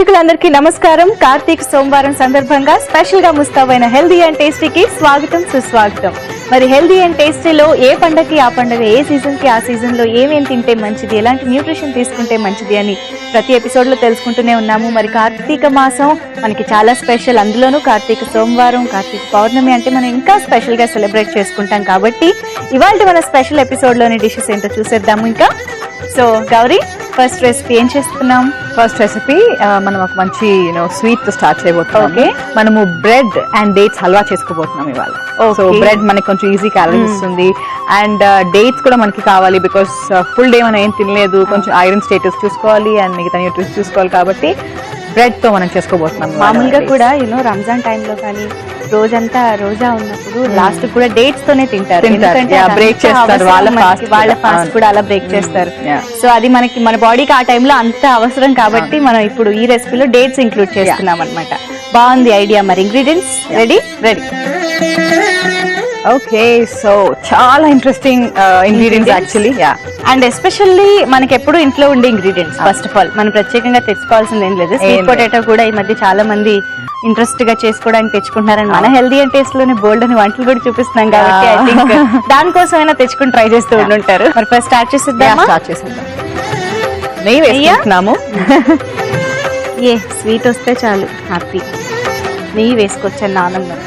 ప్రేక్షకులందరికీ నమస్కారం. కార్తీక సోమవారం సందర్భంగా స్పెషల్ గా ముస్తాబైన హెల్దీ అండ్ టేస్టీకి స్వాగతం సుస్వాగతం. మరి హెల్దీ అండ్ టేస్టీలో ఏ పండగకి ఆ పండగ, ఏ సీజన్ కి ఆ సీజన్ లో ఏమేమి తింటే మంచిది, ఎలాంటి న్యూట్రిషన్ తీసుకుంటే మంచిది అని ప్రతి ఎపిసోడ్ లో తెలుసుకుంటూనే ఉన్నాము. మరి కార్తీక మాసం మనకి చాలా స్పెషల్, అందులోనూ కార్తీక సోమవారం, కార్తీక పౌర్ణమి అంటే మనం ఇంకా స్పెషల్ గా సెలబ్రేట్ చేసుకుంటాం. కాబట్టి ఇవాళ మన స్పెషల్ ఎపిసోడ్ లోని డిషెస్ ఏంటో చూసేద్దాము. ఇంకా సో గౌరీ, ఫస్ట్ రెసిపీ ఏం చేస్తున్నాం? ఫస్ట్ రెసిపీ మనం ఒక మంచి స్వీట్ తో స్టార్ట్ చేయబోతున్నాం. ఓకే, మనము బ్రెడ్ అండ్ డేట్స్ హల్వా చేసుకోబోతున్నాం ఇవాళ. సో బ్రెడ్ మనకి కొంచెం ఈజీ క్యాలరీస్ ఇస్తుంది అండ్ డేట్స్ కూడా మనకి కావాలి బికాస్ ఫుల్ డే మనం ఏం తినలేదు, కొంచెం ఐరన్ స్టేటస్ చూసుకోవాలి అండ్ మిగతా న్యూట్రిషన్ చూసుకోవాలి. కాబట్టి బ్రెడ్ తో మనం చేసుకోబోతున్నాం. మామూలుగా కూడా రంజాన్ టైంలో కానీ రోజంతా రోజా ఉన్నప్పుడు లాస్ట్ కూడా డేట్స్ తోనే తింటారు, బ్రేక్ చేస్తారు, వాళ్ళ ఫాస్ట్ కూడా అలా బ్రేక్ చేస్తారు. సో అది మనకి మన బాడీకి ఆ టైంలో అంత అవసరం కాబట్టి మనం ఇప్పుడు ఈ రెసిపీలో డేట్స్ ఇంక్లూడ్ చేస్తున్నాం అనమాట. బాగుంది ఐడియా. మరి ఇంగ్రీడియంట్స్ రెడీ? ఓకే, సో చాలా interesting ingredients actually. And especially మనకి ఎప్పుడు ఇంట్లో ఉండే ఇంగ్రీడియంట్స్. ఫస్ట్ ఆఫ్ ఆల్ మనం ప్రత్యేకంగా తెచ్చుకోవాల్సింది ఏం లేదు. స్వీట్ పొటాటో కూడా ఈ మధ్య చాలా మంది ఇంట్రెస్ట్ గా చేసుకోవడానికి తెచ్చుకుంటున్నారని మన హెల్దీ అండ్ టేస్ట్ లోనే బోల్డ్ అని వంటలు కూడా చూపిస్తున్నాం కాబట్టి ఐ థింక్ దానికోసమైనా తెచ్చుకుని ట్రై చేస్తూ ఉంటారు. మరి ఫస్ట్ స్టార్ట్ చేసేద్దాం. నెయ్యి వేసుకుంటున్నాము. ఏ స్వీట్ వస్తే చాలు హ్యాపీ. నెయ్యి వేసుకొచ్చాను ఆనందం.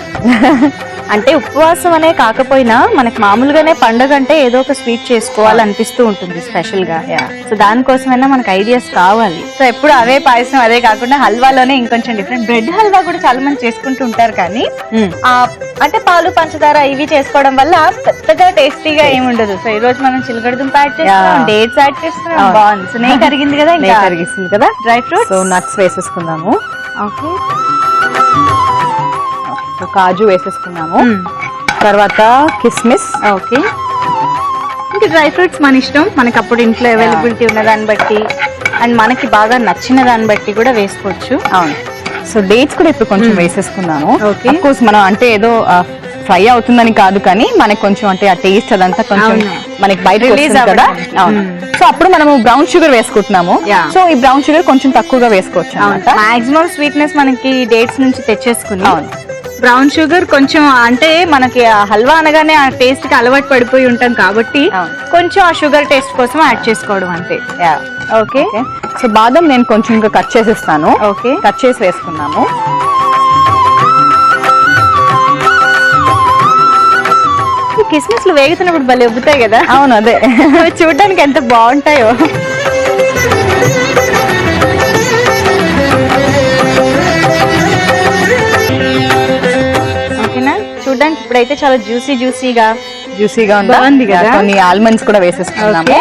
అంటే ఉపవాసం అనే కాకపోయినా మనకి మామూలుగానే పండుగ అంటే ఏదో ఒక స్వీట్ చేసుకోవాలనిపిస్తూ ఉంటుంది స్పెషల్ గా. సో దానికోసమైనా మనకు ఐడియాస్ కావాలి. సో ఎప్పుడు అవే పాయసం అదే కాకుండా హల్వాలోనే ఇంకొంచెం డిఫరెంట్. బ్రెడ్ హల్వా కూడా చాలా మంది చేసుకుంటూ ఉంటారు కానీ అంటే పాలు పంచదార ఇవి చేసుకోవడం వల్ల పెద్దగా టేస్టీగా ఏమి ఉండదు. సో ఈ రోజు మనం చిలకడ దుంప యాడ్ చేస్తున్నాం, డేట్స్ యాడ్ చేస్తున్నాం. బాగుంది. సో నెయ్యి కరిగింది కదా, ఇంకా కరిగిస్తుంది కదా. డ్రై ఫ్రూట్స్, సో నట్స్ వేసేసుకుందాము. ఓకే, కాజు వేసేసుకున్నాము. తర్వాత కిస్మిస్. ఓకే, ఇంకా డ్రై ఫ్రూట్స్ మన ఇష్టం. మనకి అప్పుడు ఇంట్లో అవైలబిలిటీ ఉన్న దాన్ని బట్టి అండ్ మనకి బాగా నచ్చిన దాన్ని బట్టి కూడా వేసుకోవచ్చు. అవును. సో డేట్స్ కూడా ఇప్పుడు కొంచెం వేసేసుకున్నాము. ఓకే, కోర్స్ మనం అంటే ఏదో ఫ్రై అవుతుందని కాదు కానీ మనకి కొంచెం అంటే ఆ టేస్ట్ అదంతా కొంచెం మనకి బయట రిలీజ్ కదా. అవును. సో అప్పుడు మనము బ్రౌన్ షుగర్ వేసుకుంటున్నాము. సో ఈ బ్రౌన్ షుగర్ కొంచెం తక్కువగా వేసుకోవచ్చు అనమాట. మాక్సిమం స్వీట్నెస్ మనకి డేట్స్ నుంచి తెచ్చేసుకుని బ్రౌన్ షుగర్ కొంచెం అంటే మనకి హల్వా అనగానే ఆ టేస్ట్ కి అలవాటు పడిపోయి ఉంటాం కాబట్టి కొంచెం ఆ షుగర్ టేస్ట్ కోసం యాడ్ చేసుకోవడం అంతే. ఓకే, సో బాదం నేను కొంచెం ఇంకా కట్ చేసేస్తాను. ఓకే, కట్ చేసి వేసుకున్నాము. కిస్మిస్లు వేగుతున్నప్పుడు భలే ఉబ్బుతాయి కదా. అవును, అదే చూడడానికి ఎంత బాగుంటాయో. ఓకేనా, చూడడానికి ఇప్పుడైతే చాలా జ్యూసీగా ఉంది కదా. కొన్ని ఆల్మండ్స్ కూడా వేసేసుకున్నాము.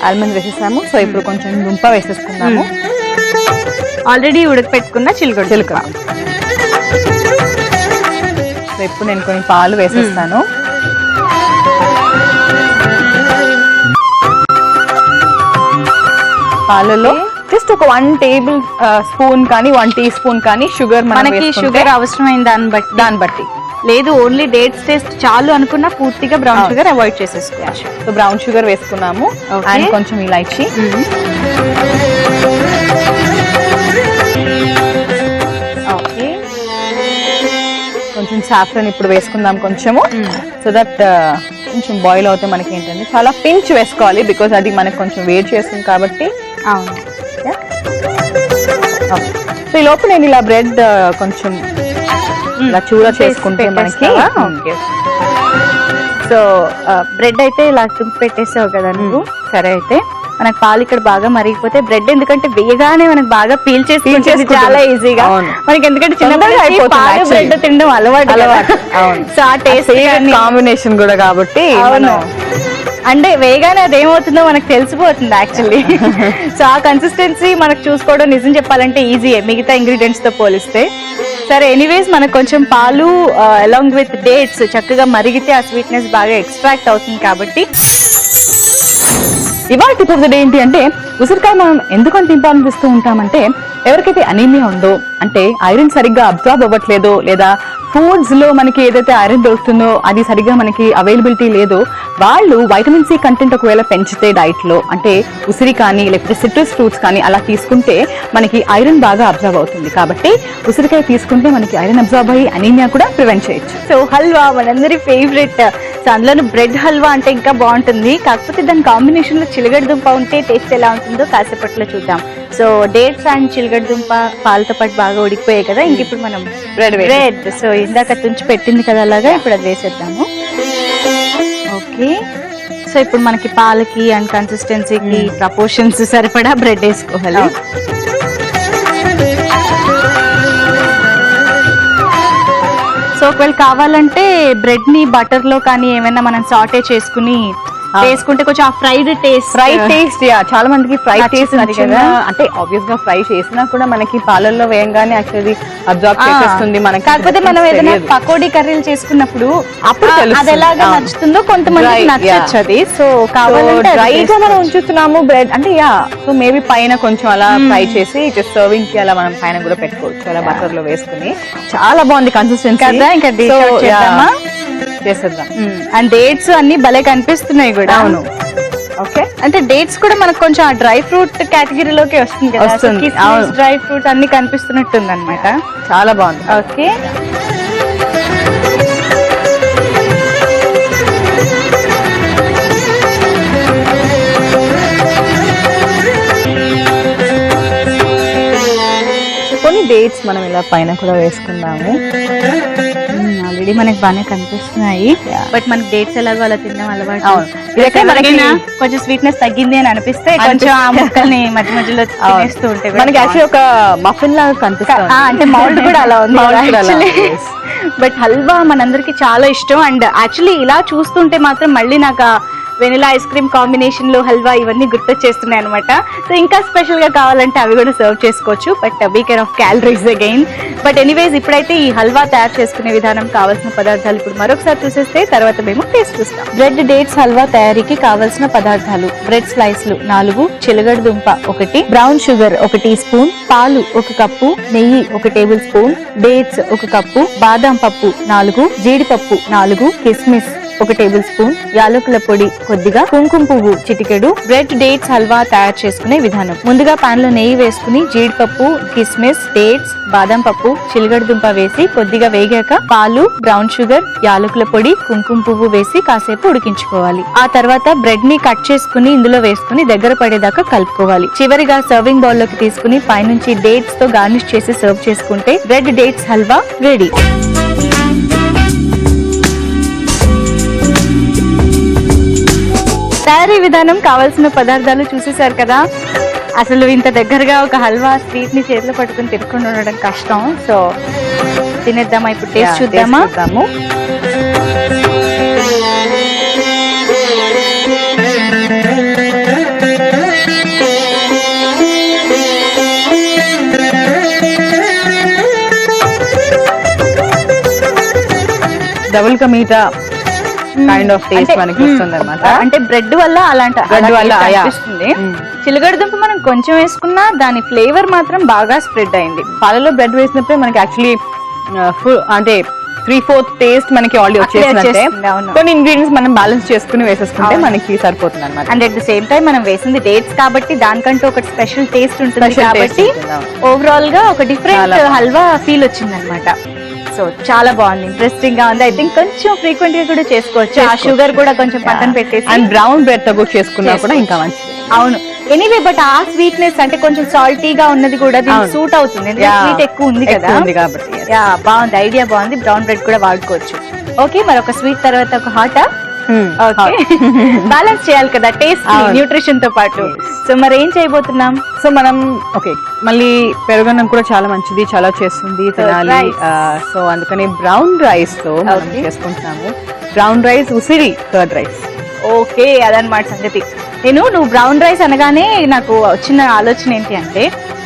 ఆల్మండ్ వేసేసాము. సో ఇప్పుడు కొంచెం దుంప వేసేసుకున్నాము. ఆల్రెడీ ఉడకపెట్టుకున్న చిలుక. సో ఇప్పుడు నేను కొన్ని పాలు వేసేస్తాను. పాలలో జస్ట్ ఒక 1 టేబుల్ స్పూన్ కానీ 1 టీ స్పూన్ కానీ షుగర్, మనకి షుగర్ అవసరమైన దాన్ని బట్టి లేదు. ఓన్లీ డేట్స్ టేస్ట్ చాలు అనుకున్నా పూర్తిగా బ్రౌన్ షుగర్ అవాయిడ్ చేసేసుకోవచ్చు. సో బ్రౌన్ షుగర్ వేసుకున్నాము అండ్ కొంచెం ఇలాచి, కొంచెం సాఫ్రన్ ఇప్పుడు వేసుకుందాం కొంచెము. సో దట్ కొంచెం బాయిల్ అవుతే మనకి ఏంటంటే చాలా పించ్ వేసుకోవాలి బికాస్ అది మనకి కొంచెం వేడి చేస్తుంది కాబట్టి. సో ఈ లోపు నేను ఇలా బ్రెడ్ కొంచెం ఇలా చూడ చేసుకుంటే మనకి. సో బ్రెడ్ అయితే ఇలా తుంపి పెట్టేసావు కదా నువ్వు. సరే, అయితే మనకు పాలు ఇక్కడ బాగా మరిగిపోతే బ్రెడ్ ఎందుకంటే వేయగానే మనకు బాగా పీల్ చేసి చాలా ఈజీగా మనకి, ఎందుకంటే చిన్నప్పుడు పాలు బ్రెడ్ తినడం అలవాటు. సో ఆ టేస్ట్ కాంబినేషన్ కూడా కాబట్టి. అవును, అంటే వేగానే అది ఏమవుతుందో మనకు తెలిసిపోతుంది యాక్చువల్లీ. సో ఆ కన్సిస్టెన్సీ మనకు చూసుకోవడం నిజం చెప్పాలంటే ఈజీయే మిగతా ఇంగ్రీడియంట్స్ తో పోలిస్తే. సరే, ఎనీవేస్ మనకు కొంచెం పాలు అలాంగ్ విత్ డేట్స్ చక్కగా మరిగితే ఆ స్వీట్నెస్ బాగా ఎక్స్ట్రాక్ట్ అవుతుంది కాబట్టి ఇవాళ టిప్ ఆఫ్ ద డే ఏంటి అంటే, ఉసిరికాయ మనం ఎందుకంత ఇంపార్టెన్స్ ఇస్తూ ఉంటామంటే, ఎవరికైతే అనీమియా ఉందో, అంటే ఐరన్ సరిగ్గా అబ్జార్బ్ అవ్వట్లేదో, లేదా ఫుడ్స్ లో మనకి ఏదైతే ఐరన్ దొరుకుతుందో అది సరిగ్గా మనకి అవైలబిలిటీ లేదో, వాళ్ళు వైటమిన్ సి కంటెంట్ ఒకవేళ పెంచితే డైట్ లో, అంటే ఉసిరి కానీ లేకపోతే సిట్రస్ ఫ్రూట్స్ కానీ అలా తీసుకుంటే మనకి ఐరన్ బాగా అబ్జర్వ్ అవుతుంది. కాబట్టి ఉసిరికాయ తీసుకుంటే మనకి ఐరన్ అబ్జర్వ్ అయ్యి అనీమియా కూడా ప్రివెంట్ చేయొచ్చు. సో హల్వా మనందరి ఫేవరెట్. సో అందులోనూ బ్రెడ్ హల్వా అంటే ఇంకా బాగుంటుంది. కాకపోతే దాని కాంబినేషన్ లో చిలగడ దుంప ఉంటే టేస్ట్ ఎలా ఉంటుందో కాసేపట్లో చూద్దాం. సో డేట్స్ అండ్ చిలగడ దుంప పాలతో పాటు బాగా ఉడికిపోయాయి కదా, ఇంక ఇప్పుడు మనం బ్రెడ్ సో ఇందాక తుంచి పెట్టింది కదా అలాగా, ఇప్పుడు అది వేసేద్దాము. ఓకే, సో ఇప్పుడు మనకి పాలకి అండ్ కన్సిస్టెన్సీకి ప్రపోర్షన్స్ సరిపడా బ్రెడ్ వేసుకోవాలి. సో ఒకవేళ కావాలంటే బ్రెడ్ ని బటర్ లో కానీ ఏమైనా మనం సాటే చేసుకుని వేసుకుంటే కొంచెం ఆ ఫ్రైడ్ టేస్ట్ చాలా మందికి ఫ్రై టేస్ట్ కదా. అంటే ఆబ్వియస్ గా ఫ్రై చేసినా కూడా మనకి పాలల్లో వేయంగానే యాక్చువల్లీ అబ్జార్బ్ చేసేస్తుంది మనకి. కాకపోతే మనం ఏదైనా పకోడీ కర్రీలు చేసుకున్నప్పుడు అప్పుడు అది ఎలాగా నచ్చుతుందో కొంతమందికి నచ్చచ్చు అది. సో కావాలంటే డ్రైగా మనం ఉంచుతున్నాము బ్రెడ్ అంటే సో మేబీ పైన కొంచెం అలా ఫ్రై చేసి జస్ట్ సర్వింగ్ కి అలా మనం పైన కూడా పెట్టుకోవచ్చు, అలా బటర్ లో వేసుకుని. చాలా బాగుంది కన్సిస్టెన్సీ కదా. ఇంకా చేసేద్దాం. అండ్ డేట్స్ అన్ని భలే కనిపిస్తున్నాయి కూడా. అవును, ఓకే. అంటే డేట్స్ కూడా మనకు కొంచెం ఆ డ్రై ఫ్రూట్ కేటగిరీలోకి వస్తుంది కదా, డ్రై ఫ్రూట్ అన్ని కనిపిస్తున్నట్టుంది అనమాట. చాలా బాగుంది. ఓకే, కొన్ని డేట్స్ మనం ఇలా పైన కూడా వేసుకుందాము. ఆల్రెడీ మనకి బాగానే కనిపిస్తున్నాయి, బట్ మనకి డేట్స్ ఎలాగో అలా తినడం అలవాటు. కొంచెం స్వీట్నెస్ తగ్గింది అని అనిపిస్తే కొంచెం ఆ ముక్కల్ని మధ్య మధ్యలో తినేస్తూ ఉంటే మనకి యాక్చువల్లీ ఒక మఫిన్ లాగా కనిపిస్తుంది. అంటే మౌల్డ్ కూడా అలా ఉంది. బట్ హల్వా మనందరికి చాలా ఇష్టం. అండ్ యాక్చువల్లీ ఇలా చూస్తుంటే మాత్రం మళ్ళీ నాకు వెనిలా ఐస్ క్రీమ్ కాంబినేషన్ లో హల్వా ఇవన్నీ గుర్తొచ్చేస్తున్నాయి అనమాట. సో ఇంకా స్పెషల్ గా కావాలంటే అవి కూడా సర్వ్ చేసుకోవచ్చు, but be care of calories again. But anyways ఇప్పుడైతే ఈ హల్వా తయారు చేసుకునే విధానం, కావాల్సిన పదార్థాలు ఇప్పుడు మరొకసారి చూసేస్తే తర్వాత మేము టేస్ట్ చూస్తాం. బ్రెడ్ డేట్స్ హల్వా తయారీకి కావాల్సిన పదార్థాలు: బ్రెడ్ స్లైస్లు 4, చిలగడ దుంప 1, బ్రౌన్ షుగర్ 1 టీ స్పూన్, పాలు 1 కప్పు, నెయ్యి 1 టేబుల్ స్పూన్, డేట్స్ 1 కప్పు, బాదం పప్పు 4, జీడిపప్పు 4, కిస్మిస్ 1 టేబుల్ స్పూన్, యాలకుల పొడి కొద్దిగా, కుంకుమ పువ్వు చిటికెడు. బ్రెడ్ డేట్స్ హల్వా తయారు చేసుకునే విధానం: ముందుగా పాన్ లో నెయ్యి వేసుకుని జీడిపప్పు, కిస్మిస్, డేట్స్, బాదం పప్పు, చిలగడ దుంప వేసి కొద్దిగా వేగాక పాలు, బ్రౌన్ షుగర్, యాలకుల పొడి, కుంకుమ పువ్వు వేసి కాసేపు ఉడికించుకోవాలి. ఆ తర్వాత బ్రెడ్ ని కట్ చేసుకుని ఇందులో వేసుకుని దగ్గర పడేదాకా కలుపుకోవాలి. చివరిగా సర్వింగ్ బౌల్ లోకి తీసుకుని పైనుంచి డేట్స్ తో గార్నిష్ చేసి సర్వ్ చేసుకుంటే బ్రెడ్ డేట్స్ హల్వా రెడీ. తయారీ విధానం, కావాల్సిన పదార్థాలు చూసేశారు కదా. అసలు ఇంత దగ్గరగా ఒక హల్వా స్వీట్ ని చేతిలో పట్టుకుని తిరుక్కొని ఉండడం కష్టం. సో తినేద్దామా, ఇప్పుడు టేస్ట్ చూద్దామా? Double ka meetha kind of taste మనకి వస్తుంది అన్నమాట. అంటే బ్రెడ్ వల్ల అలాంటి అనిపిస్తుంది. చిలగడ దుంప మనం కొంచెం వేసుకున్నా దాని ఫ్లేవర్ మాత్రం బాగా స్ప్రెడ్ అయింది. పాలలో బ్రెడ్ వేసినప్పుడే మనకి యాక్చువల్లీ అంటే 3/4 టేస్ట్ మనకి ఆల్రెడీ వచ్చేసిందంటే కొన్ని ఇంగ్రీడియంట్స్ మనం బ్యాలెన్స్ చేసుకుని వేసేసుకుంటే మనకి సరిపోతుంది అనమాట. And at the same time మనం వేసింది డేట్స్ కాబట్టి దానికంటూ ఒక స్పెషల్ టేస్ట్ ఉంటుంది కాబట్టి ఓవరాల్ గా ఒక డిఫరెంట్ హల్వా ఫీల్ వచ్చింది అనమాట. సో చాలా బాగుంది, ఇంట్రెస్టింగ్ గా ఉంది. ఐ థింక్ కొంచెం ఫ్రీక్వెంట్ గా కూడా చేసుకోవచ్చు. ఆ షుగర్ కూడా కొంచెం పక్కన పెట్టేసి అండ్ బ్రౌన్ బ్రెడ్ తో కూడా చేసుకున్నా కూడా ఇంకా మంచిది. అవును, ఎనీవే బట్ ఆ స్వీట్నెస్ అంటే కొంచెం సాల్టీగా ఉన్నది కూడా దీనికి సూట్ అవుతుంది, స్వీట్ ఎక్కువ ఉంది కదా కాబట్టి. బాగుంది, ఐడియా బాగుంది. బ్రౌన్ బ్రెడ్ కూడా వాడుకోవచ్చు. ఓకే, మరి ఒక స్వీట్ తర్వాత ఒక హాట్ బ్యాలెన్స్ చేయాలి కదా టేస్ట్ న్యూట్రిషన్ తో పాటు. సో మరి ఏం చేయబోతున్నాం? సో మనం మళ్ళీ పెరుగన్నం కూడా చాలా మంచిది, చాలా చేస్తుంది తినాలి. సో అందుకని బ్రౌన్ రైస్ తో మనం చేసుకుంటున్నాము. బ్రౌన్ రైస్, ఉసిరి కర్డ్ రైస్. ఓకే, అదనమాట సంగతి. నువ్వు బ్రౌన్ రైస్ అనగానే నాకు వచ్చిన ఆలోచన ఏంటి అంటే,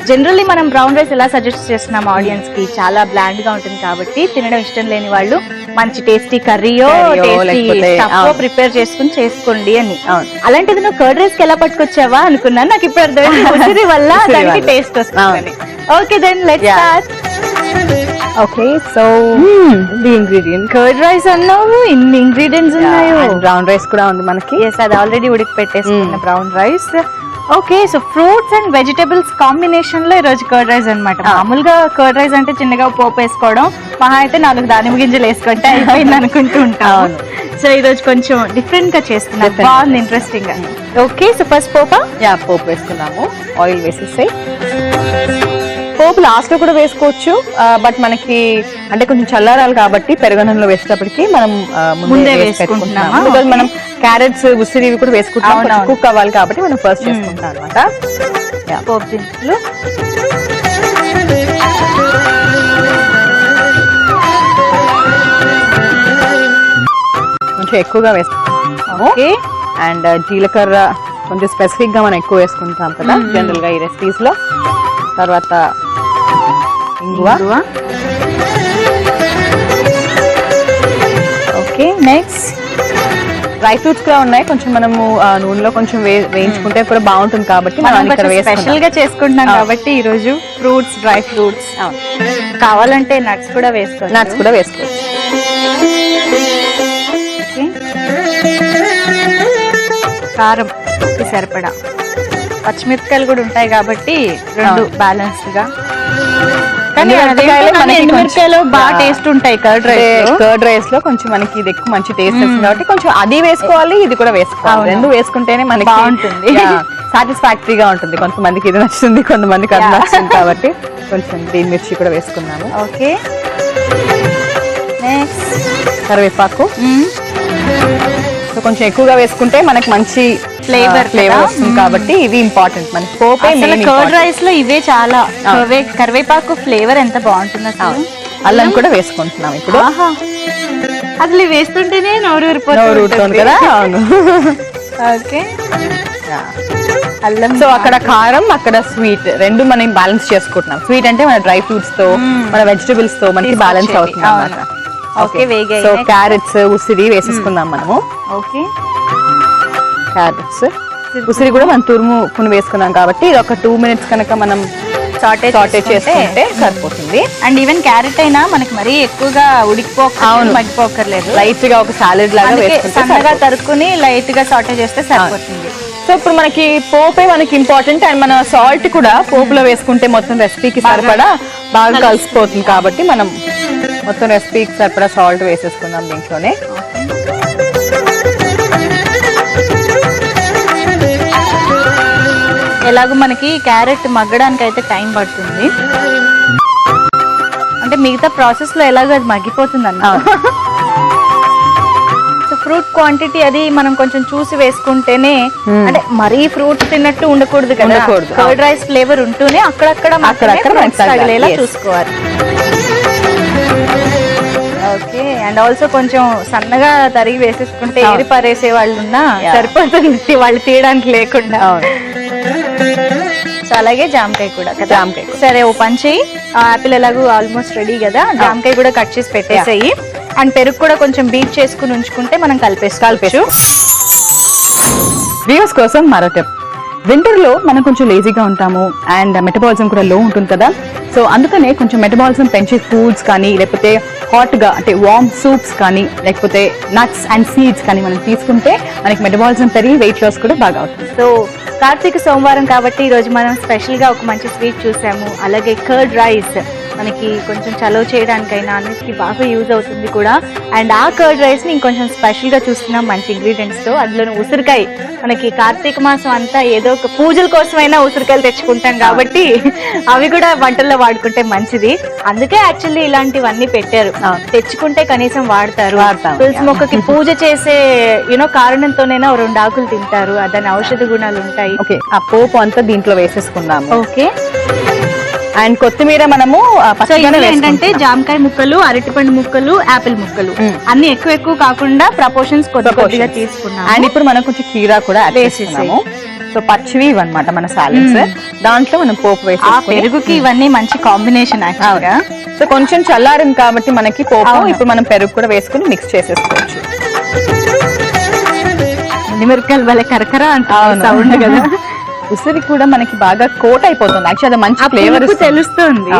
జనరల్లీ మనం బ్రౌన్ రైస్ ఎలా సజెస్ట్ చేస్తున్నాం ఆడియన్స్ కి, చాలా బ్లాండ్ గా ఉంటుంది కాబట్టి తినడం ఇష్టం లేని వాళ్ళు మంచి టేస్టీ కర్రీయో ప్రిపేర్ చేసుకుని చేసుకోండి అని. అలాంటిది నువ్వు కర్డ్ రైస్ కి ఎలా పట్టుకొచ్చావా అనుకున్నాను, నాకు ఇప్పుడు అర్థమైంది ఉసిరి వల్ల దానికి టేస్ట్ వస్తుంది. Okay then let's start. Okay so the ingredient curd rice అన్నావు, ఇన్ని ఇంగ్రీడియంట్స్ ఉన్నాయో. బ్రౌన్ రైస్ కూడా ఉంది మనకి. ఎస్, అది ఆల్రెడీ ఉడికి పెట్టేసుకున్న brown rice. Okay, so fruits and vegetables combination లో ఈ రోజు కర్డ్ రైస్ అన్నమాట. మామూలుగా కర్డ్ రైస్ అంటే చిన్నగా పోపు వేసుకోవడం, మహా అయితే 4 దానిమ్మ గింజలు వేసుకుంటే అయిపోయింది అనుకుంటూ ఉంటాం. సో ఈ రోజు కొంచెం డిఫరెంట్ గా చేస్తున్నా, బాగుంది, ఇంట్రెస్టింగ్ గా. ఓకే, సో ఫస్ట్ పోపు వేసుకున్నాము. ఆయిల్ వేసేసి పోపు లాస్ట్ లో కూడా వేసుకోవచ్చు, బట్ మనకి అంటే కొంచెం చల్లారాలి కాబట్టి పెరుగన్నంలో వేసేటప్పటికి మనం ముందే వేసుకుంటున్నాము. బికాజ్ మనం క్యారెట్స్ ఉసిరి కూడా వేసుకుంటాం, కుక్ అవ్వాలి కాబట్టి మనం ఫస్ట్ చేసుకుంటాం అనమాట. పోపు దినుసులు కొంచెం ఎక్కువగా వేసుకుంటాము. అండ్ జీలకర్ర కొంచెం స్పెసిఫిక్ గా మనం ఎక్కువ వేసుకుంటాం కదా జనరల్ గా ఈ రెసిపీస్ లో. తర్వాత ఇంగువ. ఓకే, నెక్స్ట్ డ్రై ఫ్రూట్స్ కూడా ఉన్నాయి, కొంచెం మనము నూనెలో కొంచెం వేయించుకుంటే కూడా బాగుంటుంది కాబట్టి మనం ఇక్కడ స్పెషల్ గా చేసుకుంటున్నాం కాబట్టి ఈ రోజు ఫ్రూట్స్, డ్రై ఫ్రూట్స్, కావాలంటే నట్స్ కూడా వేసుకోవచ్చు. కారం సరిపడా, పచ్చిమిరపకాయలు కూడా ఉంటాయి కాబట్టి రెండు బ్యాలెన్స్డ్ గా. కానీ మిరపకాయలు బాగా టేస్ట్ ఉంటాయి కర్డ్ రైస్ లో. కొంచెం మనకి ఇది ఎక్కువ మంచి టేస్ట్ వస్తుంది కాబట్టి కొంచెం అది వేసుకోవాలి, ఇది కూడా వేసుకోవాలి. రెండు వేసుకుంటేనే మనకి బాగుంటుంది, సాటిస్ఫాక్టరీగా ఉంటుంది. కొంతమందికి ఇది నచ్చుతుంది, కొంతమందికి అది నచ్చుతుంది కాబట్టి కొంచెం గ్రీన్ మిర్చి కూడా వేసుకున్నాము. ఓకే, నెక్స్ట్ కరివేపాకు. సో కొంచెం ఎక్కువగా వేసుకుంటే మనకి మంచి ఫ్లేవర్ వస్తుంది కాబట్టి ఇవి ఇంపార్టెంట్ మనకి. పోపే కర్డ్ రైస్ లో ఇవే చాలా. కరివేపాకు ఫ్లేవర్ ఎంత బాగుంటుంది అసలు. అల్లం కూడా వేసుకుంటున్నాం ఇప్పుడు. అసలు వేస్తుంటేనే నోరు ఊరుతుంది కదా. అవును. ఓకే, అల్లం. సో అక్కడ కారం, అక్కడ స్వీట్, రెండు మనం బ్యాలెన్స్ చేసుకుంటున్నాం. స్వీట్ అంటే మన డ్రై ఫ్రూట్స్ తో, మన వెజిటబుల్స్ తో మనకి బ్యాలెన్స్ అవుతుంది అన్నమాట. ఓకే, సో క్యారెట్స్, ఉసిరి వేసేసుకుందాం మనము. ఓకే, క్యారెట్స్, ఉసిరి కూడా మనం తురుముకుని వేసుకున్నాం కాబట్టి ఇది ఒక 2 minutes కనుక మనం సాటే చేసుకుంటే సరిపోతుంది. అండ్ ఈవెన్ క్యారెట్ అయినా మనకి మరీ ఎక్కువగా మగ్గిపోకర్లేదు, లైట్ గా ఒక సాలెడ్ లాగా వేసుకుంటే సన్నగా తరుక్కుని లైట్ గా సాటే చేస్తే సరిపోతుంది. సో ఇప్పుడు మనకి పోపే మనకి ఇంపార్టెంట్. అండ్ మన సాల్ట్ కూడా పోపులో వేసుకుంటే మొత్తం రెసిపీకి సరిపడా బాగా కలిసిపోతుంది కాబట్టి మనం మొత్తం రెసిపీకి సరిపడా సాల్ట్ వేసేసుకుందాం దీంట్లోనే. ఎలాగో మనకి క్యారెట్ మగ్గడానికి అయితే టైం పడుతుంది, అంటే మిగతా ప్రాసెస్ లో ఎలాగో అది మగ్గిపోతుంది అన్న. సో ఫ్రూట్ క్వాంటిటీ అది మనం కొంచెం చూసి వేసుకుంటేనే, అంటే మరీ ఫ్రూట్ తిన్నట్టు ఉండకూడదు కదా. కర్డ్ రైస్ ఫ్లేవర్ ఉంటూనే అక్కడక్కడ తగిలేలా చూసుకోవాలి. ఓకే, అండ్ ఆల్సో కొంచెం సన్నగా తరిగి వేసేసుకుంటే ఏరి పారేసే వాళ్ళు ఉన్నా సరిపోతుంది, వాళ్ళు తీయడానికి లేకుండా. సో అలాగే జామకాయ కూడా. జామకాయ సరే, ఓ పని చెయ్యి, ఆపిల్ ఎలాగో ఆల్మోస్ట్ రెడీ కదా, జామకాయ కూడా కట్ చేసి పెట్టేసేయి. అండ్ పెరుగు కూడా కొంచెం బీట్ చేసుకుని ఉంచుకుంటే మనం కలిపేసు. వ్యూస్ కోసం మరో టిప్. వింటర్ లో మనం కొంచెం లేజీగా ఉంటాము అండ్ మెటబాలిజం కూడా లో ఉంటుంది కదా. సో అందుకనే కొంచెం మెటబాలిజం పెంచే ఫుడ్స్ కానీ, లేకపోతే హాట్ గా అంటే వార్మ్ సూప్స్ కానీ, లేకపోతే నట్స్ అండ్ సీడ్స్ కానీ మనం తీసుకుంటే మనకి మెటబాలిజం పెరిగి వెయిట్ లాస్ కూడా బాగా అవుతుంది. సో కార్తీక సోమవారం కాబట్టి ఈ రోజు మనం స్పెషల్ గా ఒక మంచి స్వీట్ చూసాము. అలాగే కర్డ్ రైస్ మనకి కొంచెం చలవ చేయడానికైనా అన్నిటికీ బాగా యూజ్ అవుతుంది కూడా. అండ్ ఆ కర్డ్ రైస్ ని ఇంకొంచెం స్పెషల్ గా చూస్తున్నాం మంచి ఇంగ్రీడియంట్స్ తో. అందులోనే ఉసిరికాయ, మనకి కార్తీక మాసం అంతా ఏదో ఒక పూజల కోసమైనా ఉసిరికాయలు తెచ్చుకుంటాం కాబట్టి అవి కూడా వంటల్లో వాడుకుంటే మంచిది. అందుకే యాక్చువల్లీ ఇలాంటివన్నీ పెట్టారు, తెచ్చుకుంటే కనీసం వాడతారు. తులసి మొక్కకి పూజ చేసే కారణంతోనైనా 2 ఆకులు తింటారు, దాని ఔషధ గుణాలు ఉంటాయి. ఓకే, ఆ పోపు అంతా దీంట్లో వేసేసుకుందాము. ఓకే, అండ్ కొత్తిమీర మనము ఏంటంటే జామకాయ ముక్కలు, అరటిపండు ముక్కలు, యాపిల్ ముక్కలు అన్ని ఎక్కువ కాకుండా ప్రపోర్షన్స్ కొద్దిగా తీసుకున్నాం. అండ్ ఇప్పుడు మనం కొంచెం కీరా కూడా వేసేసాము. సో పచ్చివి ఇవన్నమాట మన సాలెడ్స్. దాంట్లో మనం పోపు ఆ వేసేసుకొని పెరుగుకి ఇవన్నీ మంచి కాంబినేషన్ యాక్చువల్గా. సో కొంచెం చల్లారింది కాబట్టి మనకి పోపు, ఇప్పుడు మనం పెరుగు కూడా వేసుకుని మిక్స్ చేసేసుకోవచ్చు. మిరపకాయలు భలే కరకర అంటే సౌండ్ కదా. ఉసిరి కూడా మనకి బాగా కోట్ అయిపోతుంది యాక్చువల్లీ, మంచి ఫ్లేవర్ తెలుస్తుంది.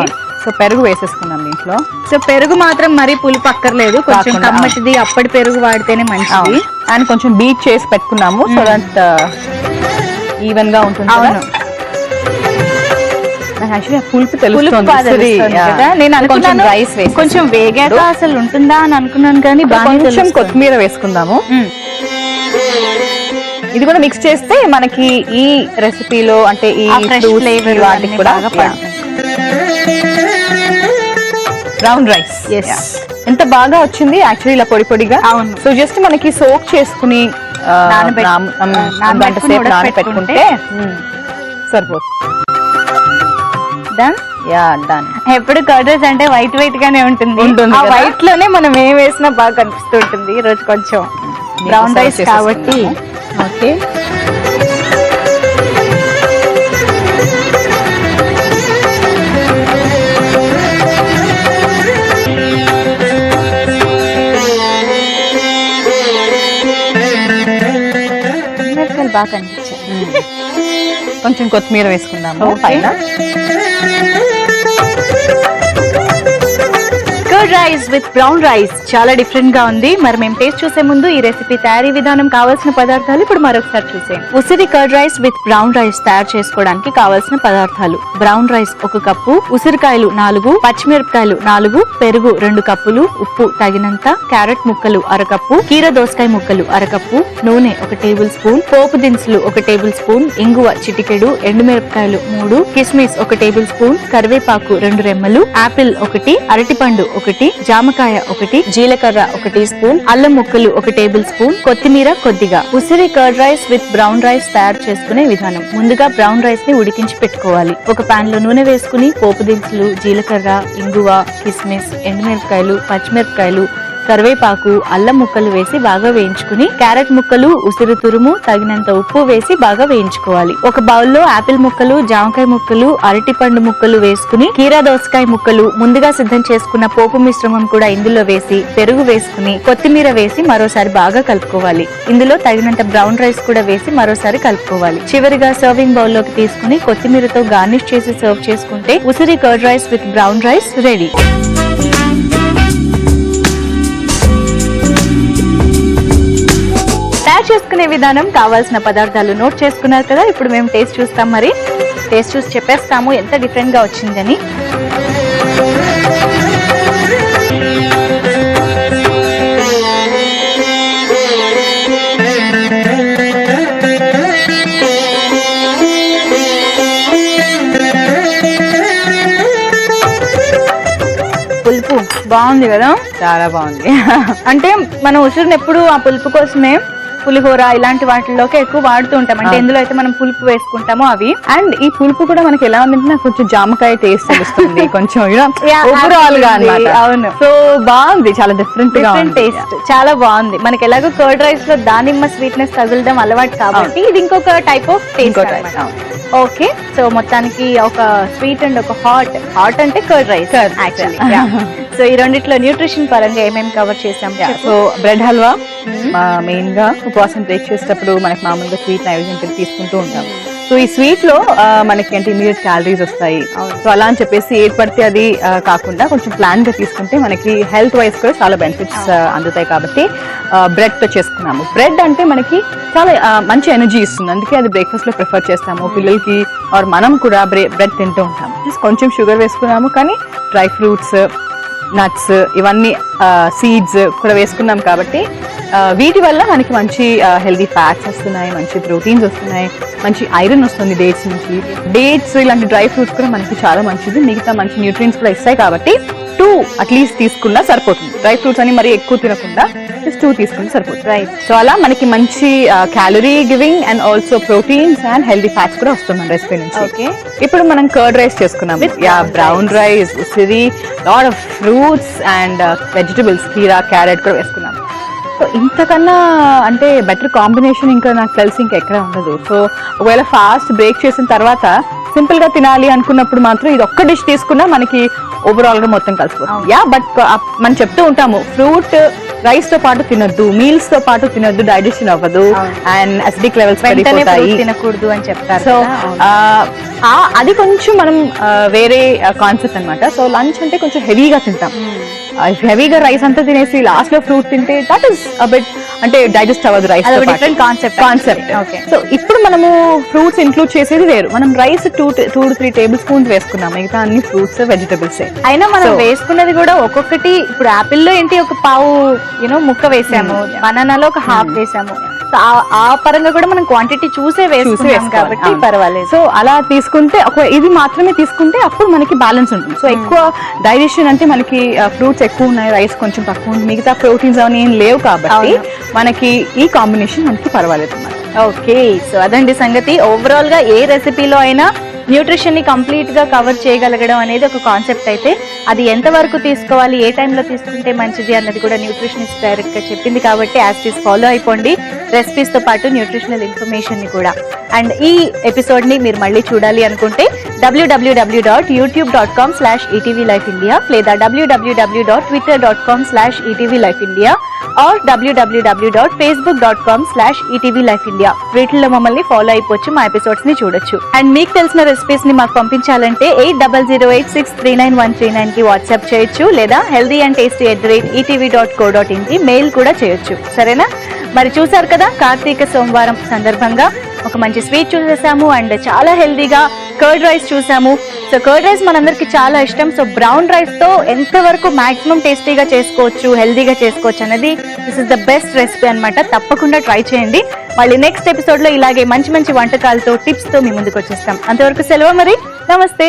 సో పెరుగు వేసేసుకున్నాం దీంట్లో. సో పెరుగు మాత్రం మరీ పులుపు అక్కర్లేదు, కొంచెం కమ్మటిది అప్పటి పెరుగు వాడితేనే మంచిది. అండ్ కొంచెం బీట్ చేసి పెట్టుకున్నాము సో దట్ ఈవెన్ గా ఉంటుంది. అవును, నాకు యాక్చువల్లీ పులుపు తెలుస్తుంది కదా. నేను అనుకున్నాను రైస్ వేసి కొంచెం వేగాక అసలు ఉంటుందా అని అనుకున్నాను, కానీ కొంచెం కొత్తిమీర వేసుకుందాము. ఇది కూడా మిక్స్ చేస్తే మనకి ఈ రెసిపీలో అంటే ఈ ఫ్లేవర్ వాటికి కూడా బ్రౌన్ రైస్ ఎంత బాగా వచ్చింది యాక్చువల్లీ ఇలా పొడి పొడిగా. అవును. సో జస్ట్ మనకి సోక్ చేసుకుని గంట సేపు నానబెట్టుకుంటే సరిపోతుంది. డన్. Yeah done. ఎప్పుడు కర్డ్ రైస్ అంటే వైట్ వైట్ గానే ఉంటుంది. ఆ వైట్ లోనే మనం ఏం వేసినా బాగా కనిపిస్తూ ఉంటుంది. ఈ రోజు కొంచెం బ్రౌన్ రైస్ కాబట్టి. ఓకే, మిరపకాయలు బాగా కనిపించాయి. కొంచెం కొత్తిమీర వేసుకుందాము పైన. Curd rice with brown rice చాలా డిఫరెంట్ గా ఉంది. మరి మేము టేస్ట్ చూసే ముందు ఈ రెసిపీ తయారీ విధానం, కావాల్సిన పదార్థాలు ఇప్పుడు మరొకసారి చూసేయండి. ఉసిరి curd rice with brown rice తయారు చేసుకోవడానికి కావాల్సిన పదార్థాలు: బ్రౌన్ రైస్ 1 కప్పు, ఉసిరికాయలు 4, పచ్చిమిరపకాయలు 4, పెరుగు 2 కప్పులు, ఉప్పు తగినంత, క్యారెట్ ముక్కలు 1/2 కప్పు, కీర దోసకాయ ముక్కలు 1/2 కప్పు, నూనె 1 టేబుల్ స్పూన్, పోపు దినుసులు 1 టేబుల్ స్పూన్, ఇంగువ చిటికెడు, ఎండుమిరపకాయలు 3, కిస్మిస్ 1 టేబుల్ స్పూన్, కరివేపాకు 2 రెమ్మలు, ఆపిల్ 1, అరటిపండు 1, జామకాయ 1, జీలకర్ర 1 టీ స్పూన్, అల్లం ముక్కలు 1 టేబుల్ స్పూన్, కొత్తిమీర కొద్దిగా. ఉసిరి curd rice with brown rice తయారు చేసుకునే విధానం: ముందుగా బ్రౌన్ రైస్ ని ఉడికించి పెట్టుకోవాలి. ఒక పాన్ లో నూనె వేసుకుని పోపు దినుసులు, జీలకర్ర, ఇంగువ, కిస్మిస్, ఎండుమిరపకాయలు, పచ్చిమిరపకాయలు, కరివేపాకు, అల్లం ముక్కలు వేసి బాగా వేయించుకుని, క్యారెట్ ముక్కలు, ఉసిరి తురుము, తగినంత ఉప్పు వేసి బాగా వేయించుకోవాలి. ఒక బౌల్లో ఆపిల్ ముక్కలు, జామకాయ ముక్కలు, అరటిపండు ముక్కలు వేసుకుని, కీరా దోసకాయ ముక్కలు, ముందుగా సిద్ధం చేసుకున్న పోపు మిశ్రమం కూడా ఇందులో వేసి, పెరుగు వేసుకుని, కొత్తిమీర వేసి మరోసారి బాగా కలుపుకోవాలి. ఇందులో తగినంత బ్రౌన్ రైస్ కూడా వేసి మరోసారి కలుపుకోవాలి. చివరిగా సర్వింగ్ బౌల్ లోకి తీసుకుని కొత్తిమీరతో గార్నిష్ చేసి సర్వ్ చేసుకుంటే ఉసిరి curd rice with brown rice ready. తయారు చేసుకునే విధానం, కావాల్సిన పదార్థాలు నోట్ చేసుకున్నారు కదా. ఇప్పుడు మేము టేస్ట్ చూస్తాం. మరి టేస్ట్ చూసి చెప్పేస్తాము ఎంత డిఫరెంట్ గా వచ్చిందని. పులుపు బాగుంది కదా, చాలా బాగుంది. అంటే మనం ఉసిరిని ఎప్పుడు ఆ పులుపు కోసమే పులిహోర ఇలాంటి వాటిల్లోకి ఎక్కువ వాడుతూ ఉంటాం. అంటే ఎందులో అయితే మనం పులుపు వేసుకుంటామో అవి. అండ్ ఈ పులుపు కూడా మనకి ఎలా ఉంది, నాకు కొంచెం జామకాయ టేస్ట్ తెలుస్తుంది కొంచెం ఓవరాల్ గా అన్నమాట. అవును, సో బాగుంది, చాలా డిఫరెంట్ టేస్ట్ చాలా బాగుంది. మనకి ఎలాగో కర్డ్ రైస్ లో దానిమ్మ స్వీట్నెస్ తగులడం అలవాటు కాబట్టి ఇది ఇంకొక type of taste. Okay, so మొత్తానికి ఒక స్వీట్ అండ్ ఒక హాట్ అంటే కర్డ్ రైస్ యాక్చువల్లీ. సో ఈ రెండిట్లో న్యూట్రిషన్ పరంగా ఏమేమి కవర్ చేసాం? సో బ్రెడ్ హల్వా మెయిన్ గా ఉపవాసం బ్రేక్ చేసేటప్పుడు మనకి మామూలుగా స్వీట్ నైవేద్యం తీసుకుంటూ ఉంటాం. సో ఈ స్వీట్ లో మనకి అంటే ఇమీడియట్ క్యాలరీస్ వస్తాయి. సో అలా అని చెప్పేసి ఏది పడితే అది కాకుండా కొంచెం ప్లాన్ గా తీసుకుంటే మనకి హెల్త్ వైజ్ కూడా చాలా బెనిఫిట్స్ అందుతాయి. కాబట్టి బ్రెడ్ తో చేసుకున్నాము. బ్రెడ్ అంటే మనకి చాలా మంచి ఎనర్జీ ఇస్తుంది, అందుకే అది బ్రేక్ఫాస్ట్ లో ప్రిఫర్ చేస్తాము. పిల్లలకి ఆర్ మనం కూడా బ్రెడ్ తింటూ ఉంటాము. కొంచెం షుగర్ వేసుకున్నాము, కానీ డ్రై ఫ్రూట్స్, నట్స్, ఇవన్నీ సీడ్స్ కూడా వేసుకున్నాం. కాబట్టి వీటి వల్ల మనకి మంచి హెల్దీ ఫ్యాట్స్ వస్తున్నాయి, మంచి ప్రోటీన్స్ వస్తున్నాయి, మంచి ఐరన్ వస్తుంది డేట్స్ నుంచి. డేట్స్ ఇలాంటి డ్రై ఫ్రూట్స్ కూడా మనకి చాలా మంచిది, మిగతా మంచి న్యూట్రియన్స్ కూడా ఇస్తాయి. కాబట్టి 2 అట్లీస్ట్ తీసుకున్నా సరిపోతుంది. డ్రై ఫ్రూట్స్ అని మరి ఎక్కువ తినకుండా జస్ట్ 2 తీసుకుంటే సరిపోతుంది. రైట్. సో అలా మనకి మంచి calorie giving and also proteins and healthy fats కూడా వస్తుంది మన రెసిపీ నుంచి. ఓకే, ఇప్పుడు మనం కర్డ్ రైస్ చేసుకున్నాం. బ్రౌన్ రైస్, ఉసిరి, lot of fruits and vegetables, కీరా, క్యారెట్ కూడా వేసుకున్నాం. సో ఇంతకన్నా అంటే బెటర్ కాంబినేషన్ ఇంకా నాకు తెలిసి ఇంకా ఎక్కడ ఉండదు. సో ఒకవేళ ఫాస్ట్ బ్రేక్ చేసిన తర్వాత సింపుల్ గా తినాలి అనుకున్నప్పుడు మాత్రం ఇది ఒక్క డిష్ తీసుకున్నా మనకి ఓవరాల్ గా మొత్తం కలిసిపోతుంది. యా బట్ మనం చెప్తూ ఉంటాము ఫ్రూట్ రైస్ తో పాటు తినొద్దు, మీల్స్ తో పాటు తినొద్దు, డైజెషన్ అవ్వదు అండ్ అసిడిక్ లెవెల్స్ పెరిగిపోతాయి, తినకూడదు అని చెప్తారు. సో అది కొంచెం మనం వేరే కాన్సెప్ట్ అన్నమాట. సో లంచ్ అంటే కొంచెం హెవీగా తింటాం, హెవీగా రైస్ అంతా తినేసి లాస్ట్ లో ఫ్రూట్ తింటే దట్ ఈస్ బిట్ అంటే డైజెస్ట్ అవ్వదు రైస్. Different concept. సో ఇప్పుడు మనము ఫ్రూట్స్ ఇంక్లూడ్ చేసేది వేరు. మనం రైస్ 2 to 3 టేబుల్ స్పూన్స్ వేసుకున్నాం, మిగతా అన్ని ఫ్రూట్స్ వెజిటబుల్స్. అయినా మనం వేసుకున్నది కూడా ఒక్కొక్కటి, ఇప్పుడు యాపిల్ లో ఏంటి ఒక పావు ముక్క వేసాము, బనానాలో ఒక హాఫ్ వేసాము. సో ఆ పరంగా కూడా మనం క్వాంటిటీ చూసే వేసుకున్నాం కాబట్టి పర్వాలేదు. సో అలా తీసుకుంటే ఇది మాత్రమే తీసుకుంటే అప్పుడు మనకి బ్యాలెన్స్ ఉంటుంది. సో ఎక్కువ డైజెషన్ అంటే మనకి ఫ్రూట్స్ ఎక్కువ ఉన్నాయి, రైస్ కొంచెం తక్కువ ఉంది, మిగతా ప్రోటీన్స్ అవన్నీ ఏం లేవు కాబట్టి మనకి ఈ కాంబినేషన్ మనకి పర్వాలేదు అన్నమాట. ఓకే, సో అదండి సంగతి. ఓవరాల్ గా ఏ రెసిపీలో అయినా న్యూట్రిషన్ ని కంప్లీట్ గా కవర్ చేయగలగడం అనేది ఒక కాన్సెప్ట్ అయితే, అది ఎంత వరకు తీసుకోవాలి, ఏ టైంలో తీసుకుంటే మంచిది అన్నది కూడా న్యూట్రిషనిస్ట్ డైరెక్ట్ గా చెప్పింది కాబట్టి యాజ్ ఇట్ ఈస్ ఫాలో అయిపోండి, రెసిపీస్ తో పాటు న్యూట్రిషనల్ ఇన్ఫర్మేషన్ ని కూడా. అండ్ ఈ ఎపిసోడ్ ని మీరు మళ్ళీ చూడాలి అనుకుంటే www.youtube.com/etvlifeindia లేదా www.twitter.com/etvlifeindia or www.facebook.com/etvlifeindia వీటిల్లో మమ్మల్ని ఫాలో అయిపోవచ్చు, మా ఎపిసోడ్స్ ని చూడొచ్చు. అండ్ మీకు తెలిసిన రెసిపీస్ ని మాకు పంపించాలంటే 8008639139 కి వాట్సాప్ చేయొచ్చు, లేదా healthyandtasty@etv.co.in కి మెయిల్ కూడా చేయొచ్చు. సరేనా? మరి చూసారు కదా, కార్తీక సోమవారం సందర్భంగా ఒక మంచి స్వీట్ చూసేసాము అండ్ చాలా హెల్దీగా కర్డ్ రైస్ చూసాము. సో కర్డ్ రైస్ మనందరికి చాలా ఇష్టం. సో బ్రౌన్ రైస్ తో ఎంతవరకు మాక్సిమం టేస్టీగా చేసుకోవచ్చు, హెల్దీగా చేసుకోవచ్చు అనేది this is the best recipe అన్నమాట. తప్పకుండా ట్రై చేయండి. మళ్ళీ నెక్స్ట్ ఎపిసోడ్ లో ఇలాగే మంచి మంచి వంటకాలతో, టిప్స్ తో మీ ముందుకు వచ్చేస్తాం. అంతవరకు సెలవు మరి, నమస్తే.